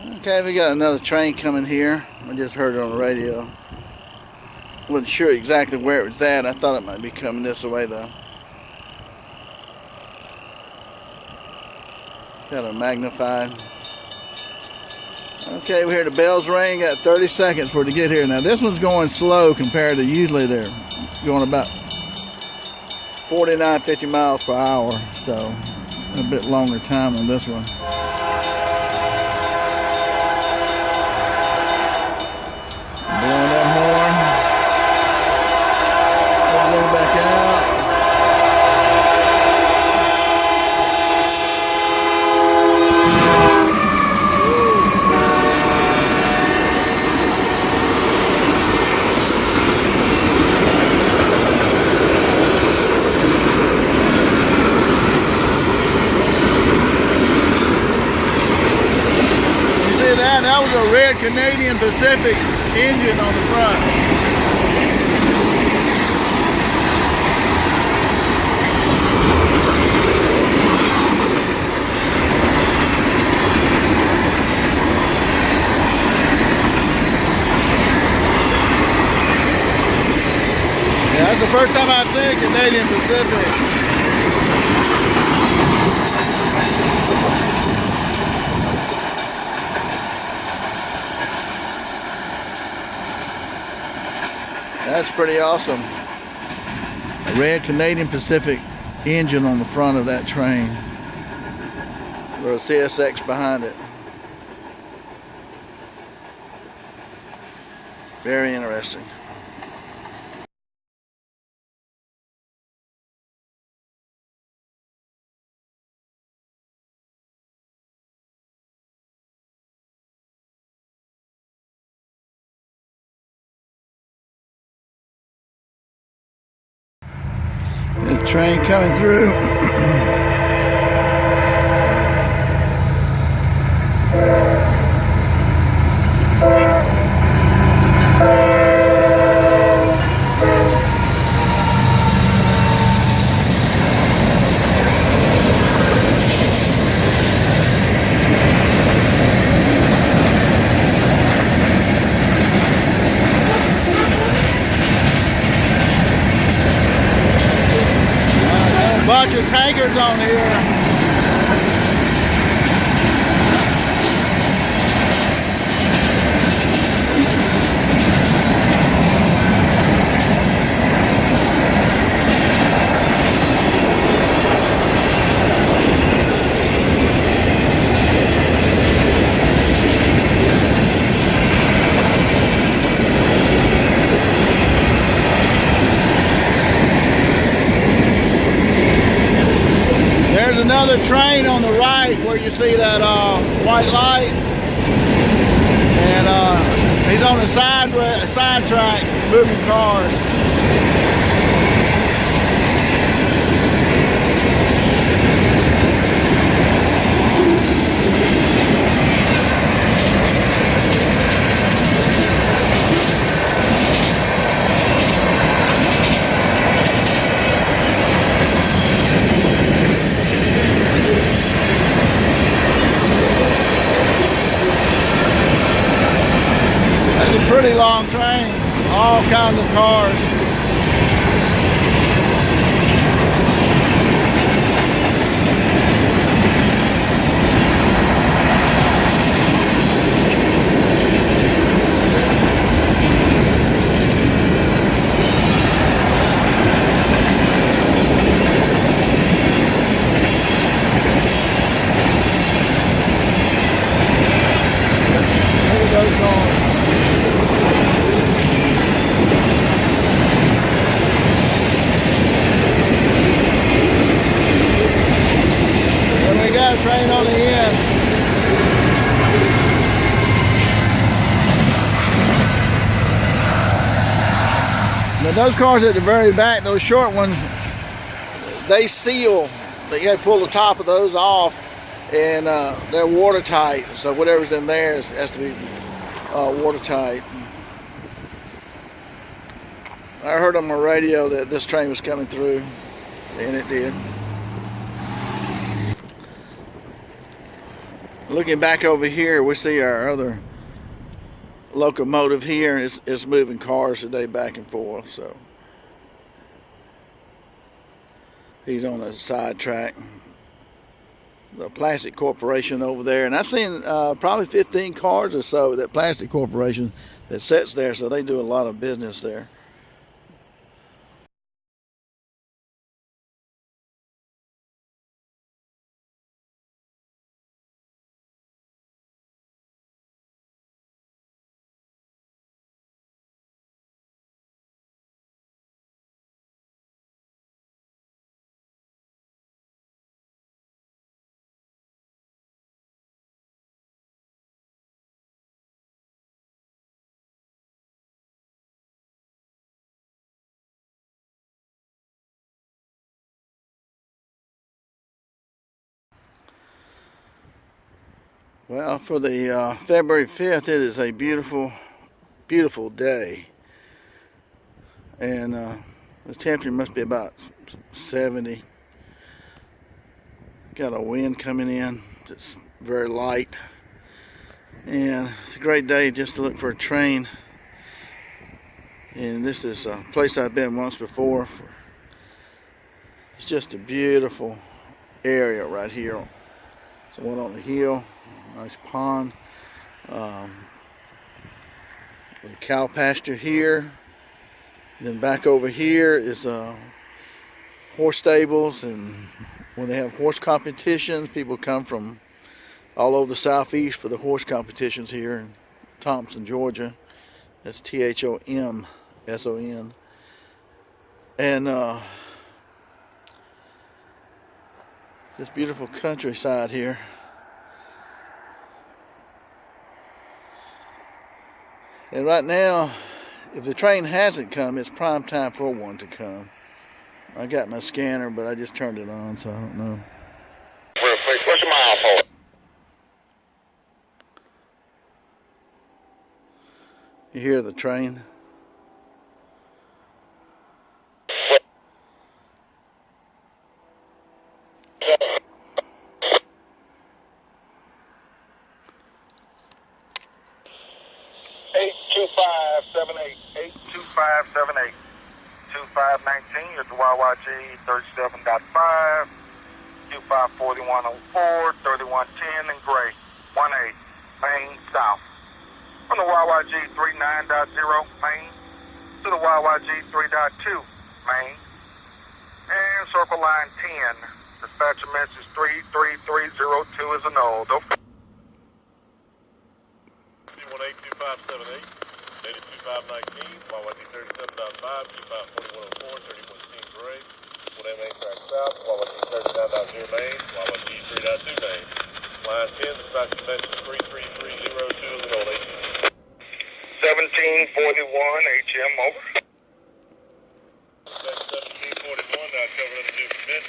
Okay, we got another train coming here. I just heard it on the radio. Wasn't sure exactly where it was at. I thought it might be coming this way though. Got a magnified. Okay, we hear the bells ring. Got 30 seconds for it to get here. Now this one's going slow compared to usually they're going about 49, 50 miles per hour. So a bit longer time on this one. Blowing that horn. Let's go back out. You see that? That was a red Canadian Pacific engine on the front. Yeah, that's the first time I've seen a Canadian Pacific. That's pretty awesome. A red Canadian Pacific engine on the front of that train. With a CSX behind it. Very interesting. The train coming through. Bunch of tankers on here. There's another train on the right where you see that white light, and he's on the side track moving cars. Pretty long train, all kinds of cars. Look at those cars. Train on the end. Now those cars at the very back, those short ones, they seal. You got to pull the top of those off, and they're watertight. So whatever's in there has to be watertight. I heard on my radio that this train was coming through, and it did. Looking back over here, we see our other locomotive here. It's moving cars today back and forth. So he's on the side track. The Plastic Corporation over there, and I've seen probably 15 cars or so, that Plastic Corporation that sits there, so they do a lot of business there. Well, for the February 5th, it is a beautiful, beautiful day. And the temperature must be about 70. Got a wind coming in. It's very light. And it's a great day just to look for a train. And this is a place I've been once before. It's just a beautiful area right here. So one on the hill. Nice pond. The cow pasture here. Then back over here is horse stables, and when they have horse competitions, people come from all over the southeast for the horse competitions here in Thompson, Georgia. That's Thomson. And this beautiful countryside here. And right now, if the train hasn't come, it's prime time for one to come. I got my scanner, but I just turned it on, so I don't know. Real quick, what's your mile for? You hear the train? $82578, 2519 at the YYG 37.5, Q54104, 3110 in gray, 18, Main South. From the YYG 39.0 Main to the YYG 3.2 Main, and circle line 10. Dispatcher message 33302 is a null. 18257 8519, YYD 37.5, 254104, 3110 gray, 188 track south, YYD 39.0 main, YYD 3.2 main. Line 10, dispatch message 33302 is an old 1741 HM over. 1741, now covered under new permit.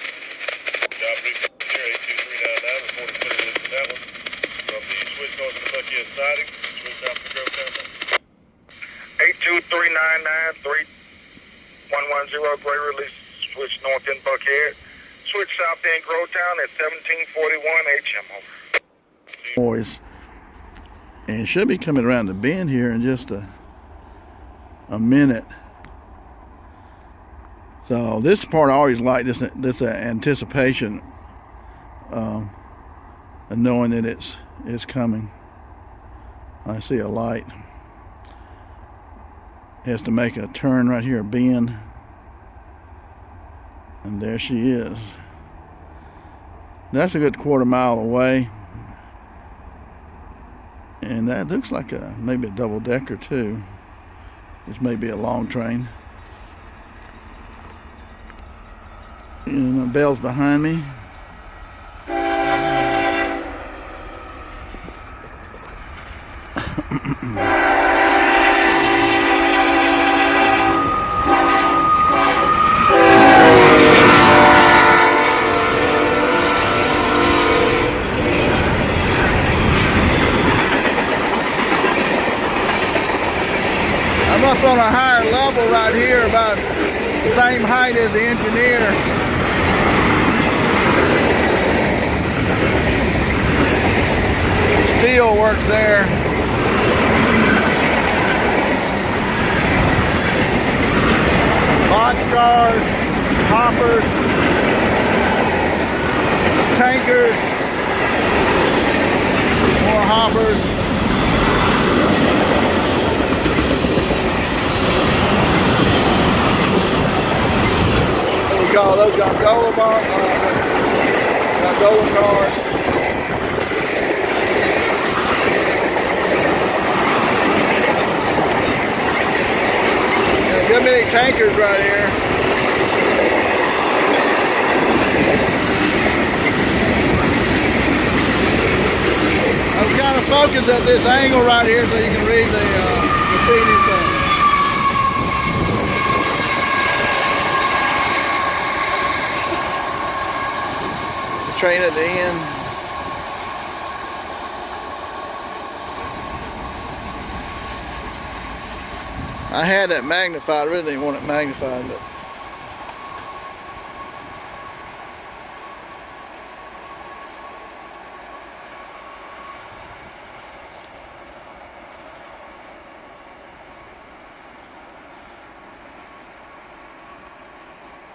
Job brief here, 82399, reported clear list that one. From the switch north of the Buckhead siding, switch out to Grove Town. 82399-3110 gray release, switch north in Buckhead. Switch south in Grovetown at 1741 HM over. Boys. And it should be coming around the bend here in just a minute. So this part I always like, this anticipation of knowing that it's coming. I see a light. Has to make a turn right here, a bend, and there she is. That's a good quarter mile away, and that looks like maybe a double decker too. This may be a long train. And the bell's behind me. I'm up on a higher level right here, about the same height as the engineer. steel works there. Boxcars, hoppers, tankers, more hoppers. What do we call those? Gondola cars. Good many tankers right here. I'm kind of focused at this angle right here so you can read the graffiti thing. The train at the end. I had that magnified. I really didn't want it magnified, but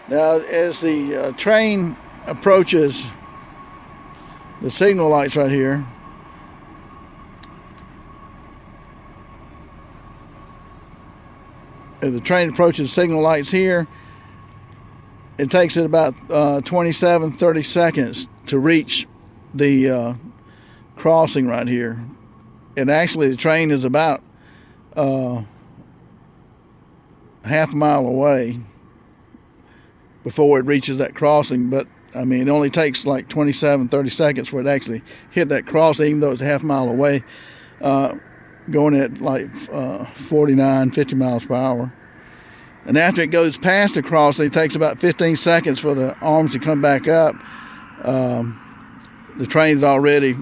now as the train approaches the signal lights right here, as the train approaches signal lights here, it takes it about 27-30 seconds to reach the crossing right here. And actually the train is about half a mile away before it reaches that crossing. But I mean, it only takes like 27-30 seconds for it to actually hit that crossing, even though it's a half mile away, going at like 49-50 miles per hour. And after it goes past the crossing, it takes about 15 seconds for the arms to come back up. The train's already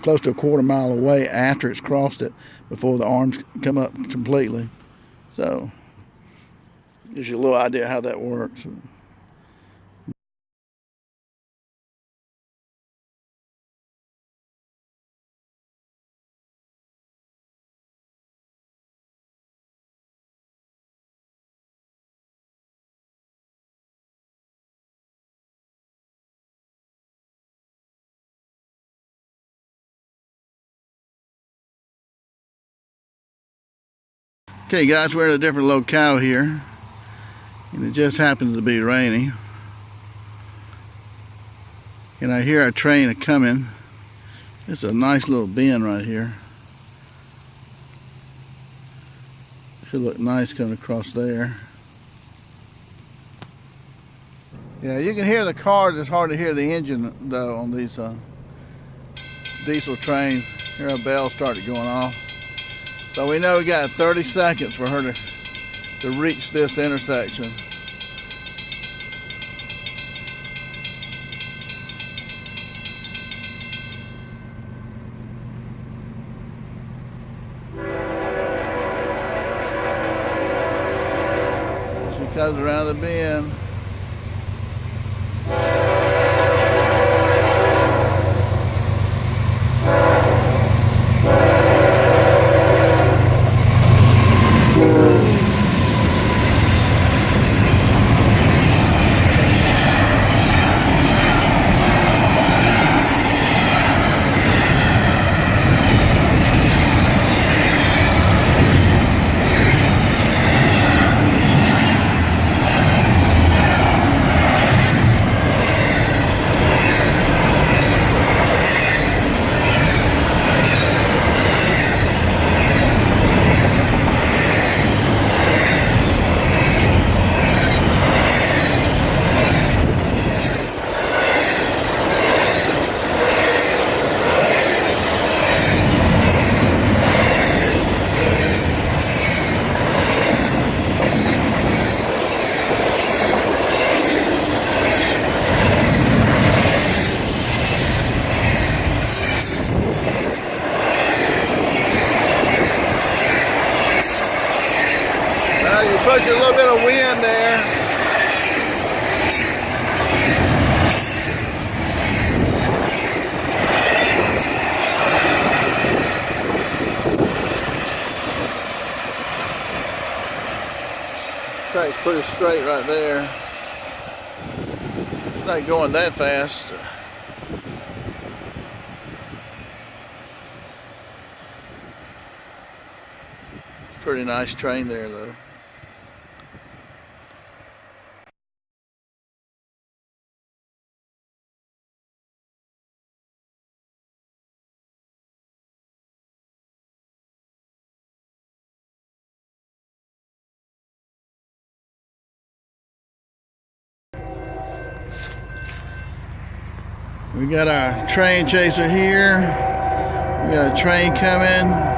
close to a quarter mile away after it's crossed it before the arms come up completely. So, gives you a little idea how that works. Okay guys, we're at a different locale here, and it just happens to be raining. And I hear a train coming. It's a nice little bend right here. Should look nice coming across there. Yeah, you can hear the cars. It's hard to hear the engine though on these diesel trains. Hear a bell started going off. So we know we got 30 seconds for her to reach this intersection. She comes around the bend. Push a little bit of wind there. track's pretty straight right there. It's not going that fast. Pretty nice train there though. We got our train chaser here. We got a train coming.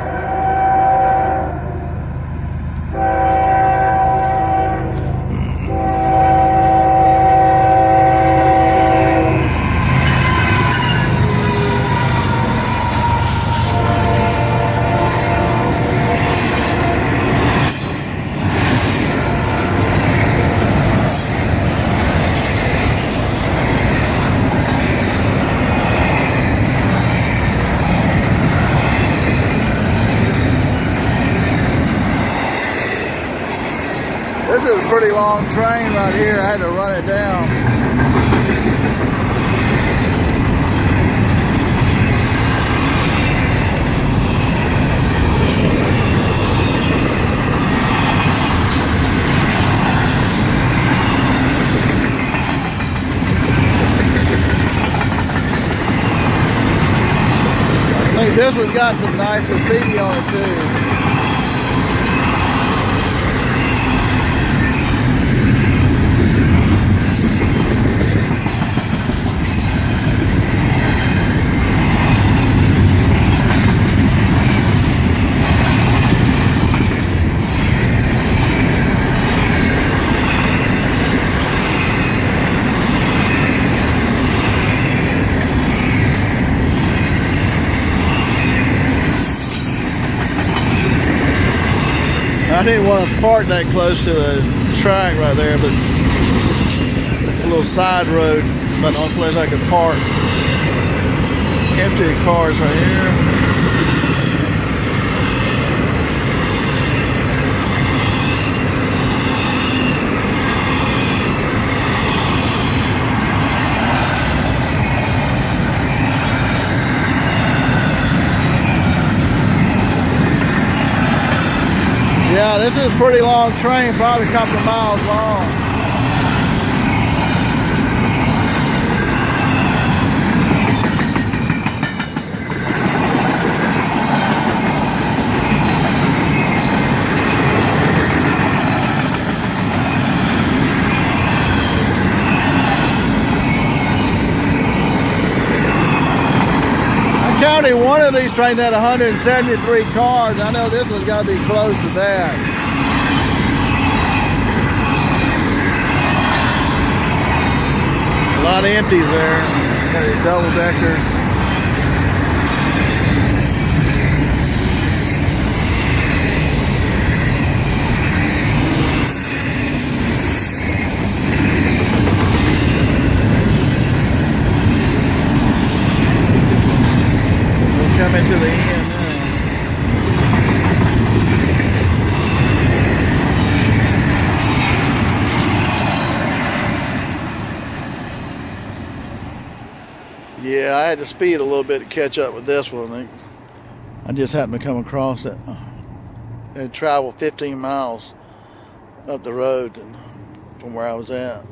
This is a pretty long train right here. I had to run it down. I think this one's got some nice graffiti on it too. I didn't want to park that close to the track right there, but it's a little side road, but the only place I could park. Empty cars right here. Yeah, this is a pretty long train, probably a couple of miles long. I counted one of these trains had 173 cars. I know this one's got to be close to that. A lot of empties there. Got these double deckers. Coming to the end now. Yeah, I had to speed a little bit to catch up with this one. I just happened to come across it. It traveled 15 miles up the road from where I was at.